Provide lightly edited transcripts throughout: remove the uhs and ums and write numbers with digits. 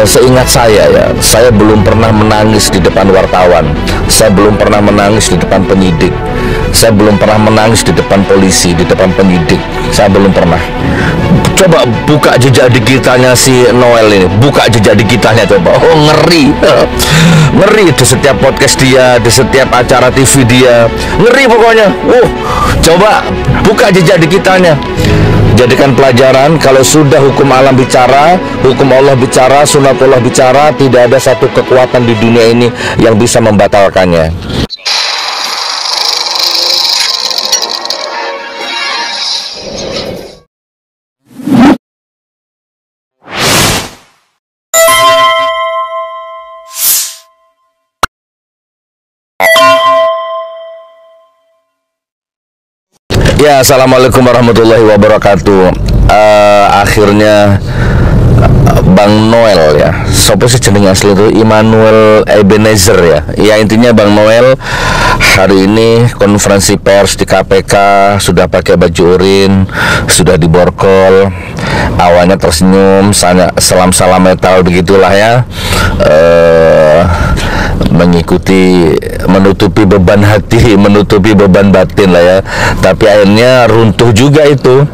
Seingat saya ya, saya belum pernah menangis di depan wartawan, saya belum pernah menangis di depan penyidik, saya belum pernah menangis di depan polisi, di depan penyidik, saya belum pernah. Coba buka jejak digitalnya si Noel ini, buka jejak digitalnya coba. Oh, ngeri, ngeri di setiap podcast dia, di setiap acara TV dia, ngeri pokoknya. Coba buka jejak digitalnya. Jadikan pelajaran, kalau sudah hukum alam bicara, hukum Allah bicara, sunatullah bicara, tidak ada satu kekuatan di dunia ini yang bisa membatalkannya. Ya, assalamualaikum warahmatullahi wabarakatuh. Akhirnya Bang Noel ya, siapa sih jeneng asli itu? Immanuel Ebenezer ya. Ya, intinya Bang Noel hari ini konferensi pers di KPK, sudah pakai baju urin, sudah diborgol, awalnya tersenyum, salam metal begitulah ya. Menutupi beban hati, menutupi beban batin lah ya. Tapi akhirnya runtuh juga itu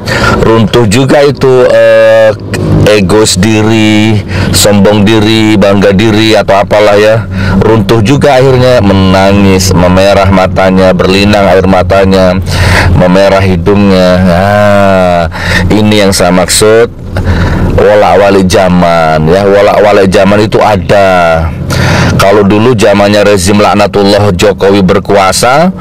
ego sendiri, sombong diri, bangga diri atau apalah ya. Runtuh juga akhirnya, menangis, memerah matanya, berlinang air matanya, memerah hidungnya. Ini yang saya maksud wala-wali zaman ya. Wala-wali zaman itu ada. Kalau dulu zamannya rezim laknatullah Jokowi berkuasa,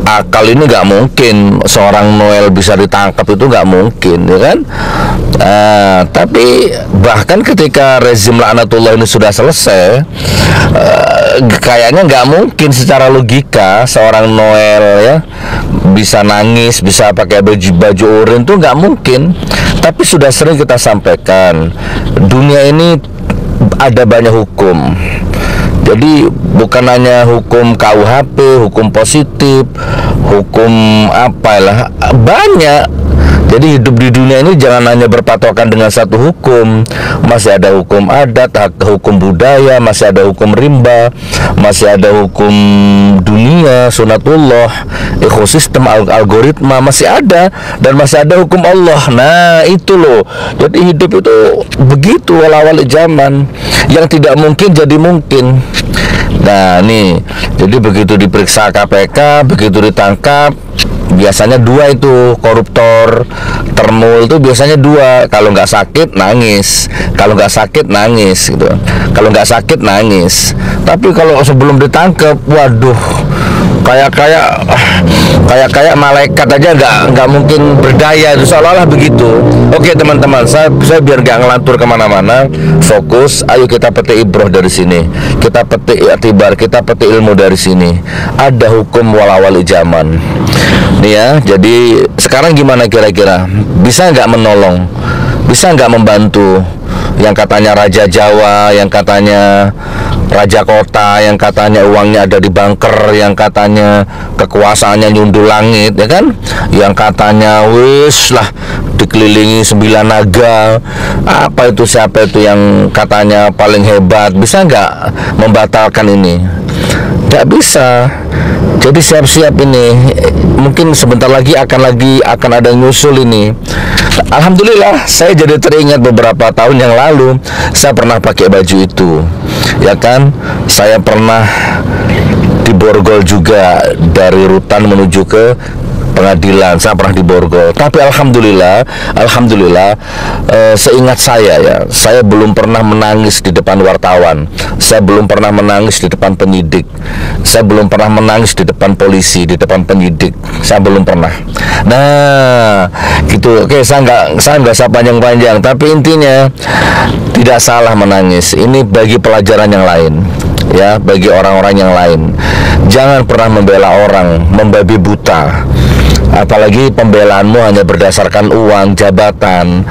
akal ini nggak mungkin seorang Noel bisa ditangkap, itu nggak mungkin ya kan. Tapi bahkan ketika rezim laknatullah ini sudah selesai, kayaknya nggak mungkin secara logika seorang Noel ya bisa nangis, bisa pakai baju urin, tuh nggak mungkin. Tapi sudah sering kita sampaikan, dunia ini ada banyak hukum. Jadi bukan hanya hukum KUHP, hukum positif, hukum apalah, banyak. Jadi hidup di dunia ini jangan hanya berpatokan dengan satu hukum. Masih ada hukum adat, hukum budaya, masih ada hukum rimba, masih ada hukum dunia, sunatullah, ekosistem, algoritma, masih ada. Dan masih ada hukum Allah. Nah itu loh. Jadi hidup itu begitu wala-wali zaman. Yang tidak mungkin jadi mungkin. Nah nih, jadi begitu diperiksa KPK, begitu ditangkap, biasanya dua itu koruptor, termul itu biasanya dua. Kalau nggak sakit nangis, kalau nggak sakit nangis gitu, kalau nggak sakit nangis. Tapi kalau sebelum ditangkap, waduh, kayak malaikat aja nggak mungkin berdaya, itu seolah-olah begitu. Oke teman-teman, saya biar nggak ngelantur kemana-mana, fokus. Ayo kita petik ibroh dari sini, kita petik iktibar, kita petik ilmu dari sini. Ada hukum wala-wali zaman nih ya. Jadi sekarang gimana kira-kira? Bisa nggak menolong? Bisa nggak membantu? Yang katanya Raja Jawa, yang katanya Raja Kota, yang katanya uangnya ada di banker, yang katanya kekuasaannya nyundul langit, ya kan? Yang katanya wis lah dikelilingi 9 naga. Apa itu, siapa itu yang katanya paling hebat? Bisa nggak membatalkan ini? Nggak bisa. Jadi siap-siap ini, mungkin sebentar lagi akan ada nyusul ini. Alhamdulillah, saya jadi teringat beberapa tahun yang lalu saya pernah pakai baju itu, ya kan? Saya pernah diborgol juga dari rutan menuju ke pengadilan, saya pernah diborgol. Tapi alhamdulillah, seingat saya ya, saya belum pernah menangis di depan wartawan, saya belum pernah menangis di depan penyidik, saya belum pernah menangis di depan polisi, di depan penyidik, saya belum pernah. Nah, gitu. Oke, saya nggak usah panjang-panjang, tapi intinya tidak salah menangis. Ini bagi pelajaran yang lain. ya bagi orang-orang yang lain. Jangan pernah membela orang, membabi buta. Apalagi pembelaanmu hanya berdasarkan uang, jabatan.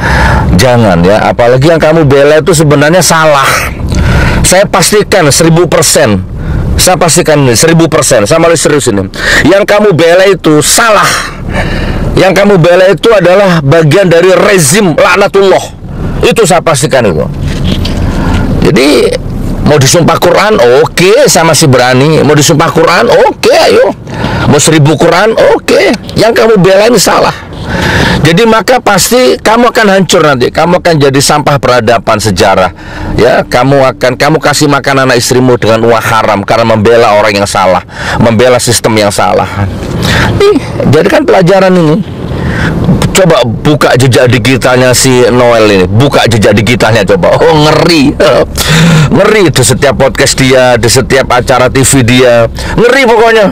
Jangan ya, apalagi yang kamu bela itu sebenarnya salah. Saya pastikan 1000%. Saya pastikan ini 1000%. Saya malah serius ini. Yang kamu bela itu salah. Yang kamu bela itu adalah bagian dari rezim laknatullah. Itu saya pastikan itu. Jadi mau disumpah Quran, oke, saya masih berani. Mau disumpah Quran, oke, ayo. Mau 1000 Quran, oke. Yang kamu bela ini salah. Jadi maka pasti kamu akan hancur nanti. Kamu akan jadi sampah peradaban sejarah. Ya, kamu kasih makan anak istrimu dengan uang haram karena membela orang yang salah, membela sistem yang salah. Nih, jadikan pelajaran ini. Coba buka jejak digitalnya si Noel ini. Buka jejak digitalnya coba. Oh, ngeri. Ngeri itu setiap podcast dia, di setiap acara TV dia. Ngeri pokoknya.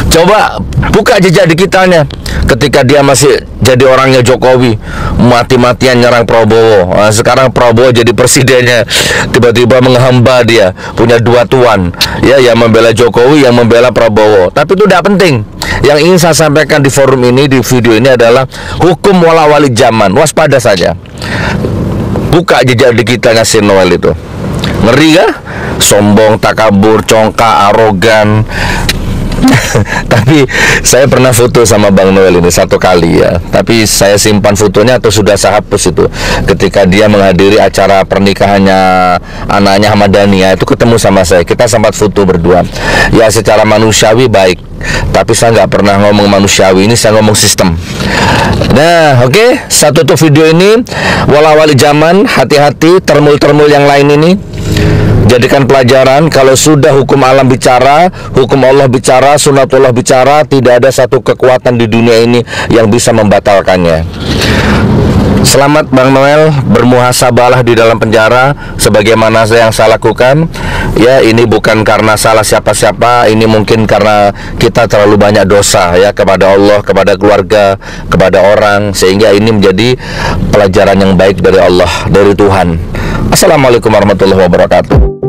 Coba buka jejak digitalnya. Ketika dia masih jadi orangnya Jokowi, mati-matian nyerang Prabowo. Nah, sekarang Prabowo jadi presidennya, tiba-tiba menghamba dia, punya dua tuan, ya, yang membela Jokowi, yang membela Prabowo. Tapi itu tidak penting. Yang ingin saya sampaikan di forum ini, di video ini adalah hukum wala wali zaman. Waspada saja. Buka jejak digitalnya si Noel itu. Ngeri ya? Sombong, takabur, congkak, arogan. Tapi saya pernah foto sama Bang Noel ini satu kali ya. Tapi saya simpan fotonya atau sudah saya hapus itu. Ketika dia menghadiri acara pernikahannya anaknya Ahmad Dhani ya, itu ketemu sama saya. Kita sempat foto berdua. Ya secara manusiawi baik. Tapi saya nggak pernah ngomong manusiawi, ini saya ngomong sistem. Nah, oke, saya tutup video ini. Wala-wali zaman, hati-hati termul-termul yang lain ini. Jadikan pelajaran, kalau sudah hukum alam bicara, hukum Allah bicara, sunatullah bicara, tidak ada satu kekuatan di dunia ini yang bisa membatalkannya. Selamat Bang Noel, bermuhasabalah di dalam penjara sebagaimana yang saya lakukan. Ya, ini bukan karena salah siapa-siapa, ini mungkin karena kita terlalu banyak dosa ya kepada Allah, kepada keluarga, kepada orang, sehingga ini menjadi pelajaran yang baik dari Allah, dari Tuhan. Assalamualaikum warahmatullahi wabarakatuh.